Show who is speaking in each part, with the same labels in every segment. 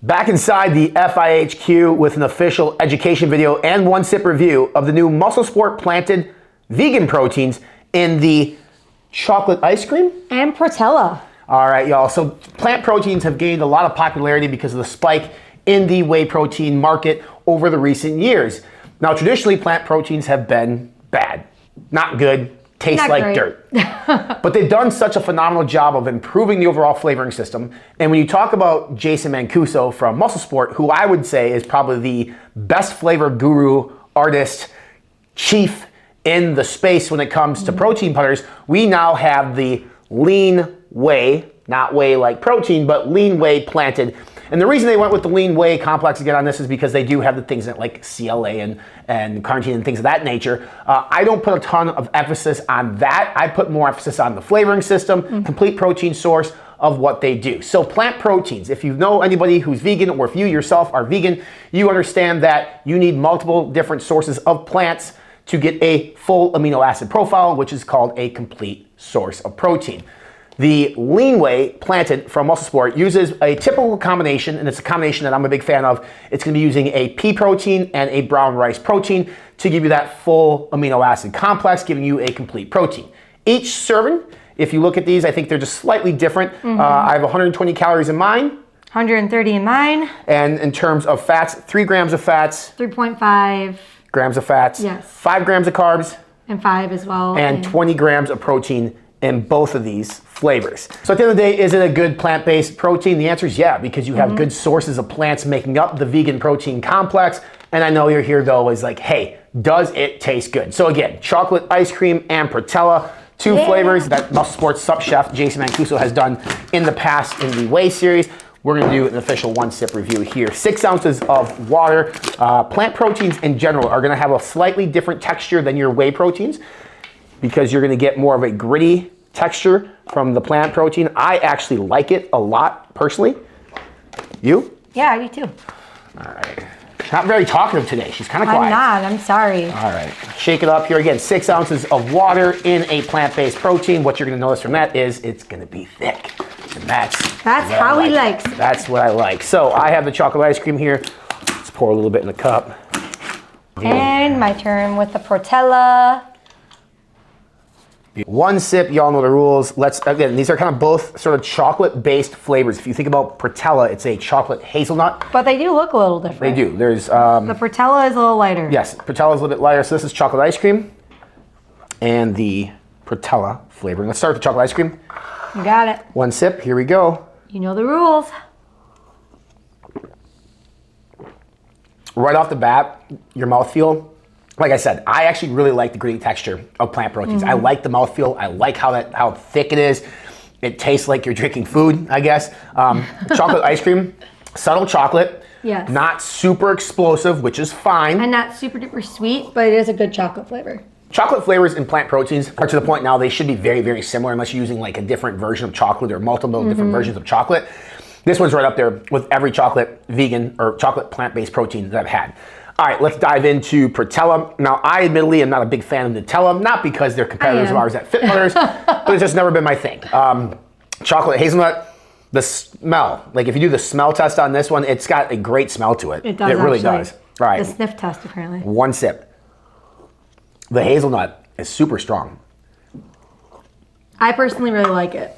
Speaker 1: Back inside the FIHQ with an official education video and one sip review of the new MuscleSport Plant'd vegan proteins in the chocolate ice cream
Speaker 2: and Protella.
Speaker 1: All right, y'all. So plant proteins have gained a lot of popularity because of the spike in the whey protein market over the recent years. Now, traditionally, plant proteins have been bad, not good, taste
Speaker 2: Not
Speaker 1: like
Speaker 2: great.
Speaker 1: dirt. But they've done such a phenomenal job of improving the overall flavoring system. And when you talk about Jason Mancuso from MuscleSport, who I would say is probably the best flavor guru, artist, chief in the space when it comes to protein powders, we now have the Lean Way, not whey like protein, but Lean Way Plant'd. And the reason they went with the Lean Way complex again on this is because they do have the things that like CLA and carnitine and things of that nature. I don't put a ton of emphasis on that. I put more emphasis on the flavoring system, complete protein source of what they do. So plant proteins, if you know anybody who's vegan or if you yourself are vegan, you understand that you need multiple different sources of plants to get a full amino acid profile, which is called a complete source of protein. The Lean Way Plant'd from MuscleSport uses a typical combination, and it's a combination that I'm a big fan of. It's going to be using a pea protein and a brown rice protein to give you that full amino acid complex, giving you a complete protein. Each serving, if you look at these, I think they're just slightly different. I have 120 calories in mine.
Speaker 2: 130 in mine.
Speaker 1: And in terms of fats, 3 grams of fats.
Speaker 2: 3.5.
Speaker 1: Grams of fats.
Speaker 2: Yes.
Speaker 1: 5 grams of carbs.
Speaker 2: And 5 as well.
Speaker 1: And 20 grams of protein in both of these flavors. So at the end of the day, is it a good plant-based protein? The answer is yeah, because you have good sources of plants making up the vegan protein complex. And I know you're here though is like, hey, does it taste good? So again, chocolate ice cream and Protella, two flavors that MuscleSport sub chef Jason Mancuso has done in the past in the whey series. We're gonna do an official one sip review here. 6 ounces of water. Plant proteins in general are gonna have a slightly different texture than your whey proteins, because you're gonna get more of a gritty texture from the plant protein. I actually like it a lot, personally. You?
Speaker 2: Yeah, I do too.
Speaker 1: All right. Not very talkative today. She's kind of quiet.
Speaker 2: I'm not, I'm sorry.
Speaker 1: All right, shake it up here again. 6 ounces of water in a plant-based protein. What you're gonna notice from that is it's gonna be thick. And that's
Speaker 2: how he likes it.
Speaker 1: That's what I like. So I have the chocolate ice cream here. Let's pour a little bit in the cup.
Speaker 2: And my turn with the Protella.
Speaker 1: One sip, y'all know the rules. Again, these are kind of both sort of chocolate-based flavors. If you think about Protella, it's a chocolate hazelnut.
Speaker 2: But they do look a little different.
Speaker 1: They do. There's
Speaker 2: the Protella is a little lighter.
Speaker 1: yes, Protella is a little bit lighter. So this is chocolate ice cream and the Protella flavoring. Let's start with the chocolate ice cream.
Speaker 2: You got it.
Speaker 1: One sip, here we go.
Speaker 2: You know the rules.
Speaker 1: Right off the bat, your mouthfeel, like I said, I actually really like the gritty texture of plant proteins. I like the mouthfeel. I like how thick it is. It tastes like you're drinking food, I guess. Chocolate ice cream, subtle chocolate.
Speaker 2: Yes.
Speaker 1: Not super explosive, which is fine.
Speaker 2: And not super duper sweet, but it is a good chocolate flavor.
Speaker 1: Chocolate flavors in plant proteins are to the point now they should be very, very similar unless you're using like a different version of chocolate or multiple different versions of chocolate. This one's right up there with every chocolate vegan or chocolate plant-based protein that I've had. All right, let's dive into Protella. Now, I admittedly am not a big fan of Nutella, not because they're competitors of ours at Fit Butters, but it's just never been my thing. Chocolate hazelnut, the smell. Like if you do the smell test on this one, it's got a great smell to it.
Speaker 2: It does.
Speaker 1: It really
Speaker 2: actually.
Speaker 1: does. All right.
Speaker 2: The sniff test, apparently.
Speaker 1: One sip. The hazelnut is super strong.
Speaker 2: I personally really like it.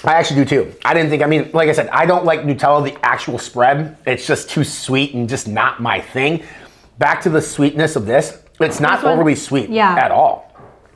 Speaker 1: I actually do too. I didn't think, like I said, I don't like Nutella, the actual spread. It's just too sweet and just not my thing. Back to the sweetness of this. It's not overly sweet at all.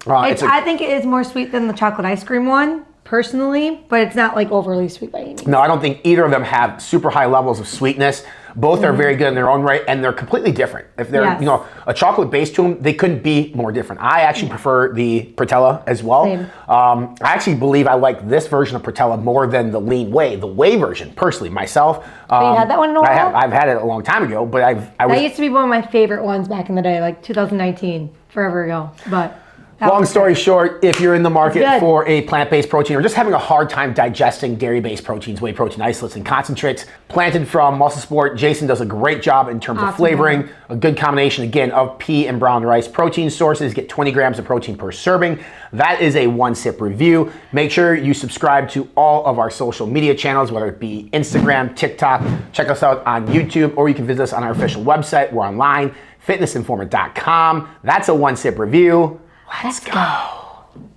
Speaker 2: I think it is more sweet than the chocolate ice cream one, personally, but it's not like overly sweet by any means.
Speaker 1: No, I don't think either of them have super high levels of sweetness. Both are very good in their own right, and they're completely different. If they're, a chocolate base to them, they couldn't be more different. I actually prefer the Protella as well. I actually believe I like this version of Protella more than the Lean Way, the whey version, personally, myself.
Speaker 2: But you had that one in a while?
Speaker 1: I've had it a long time ago, but
Speaker 2: that used to be one of my favorite ones back in the day, like 2019, forever ago. But
Speaker 1: Long story short, if you're in the market
Speaker 2: Good.
Speaker 1: for a plant-based protein or just having a hard time digesting dairy-based proteins, whey protein isolates and concentrates, Plant'd from MuscleSport, Jason does a great job in terms of flavoring. A good combination, again, of pea and brown rice protein sources. Get 20 grams of protein per serving. That is a one sip review. Make sure you subscribe to all of our social media channels, whether it be Instagram, TikTok. Check us out on YouTube, or you can visit us on our official website. We're online, fitnessinformant.com. That's a one sip review. Let's go.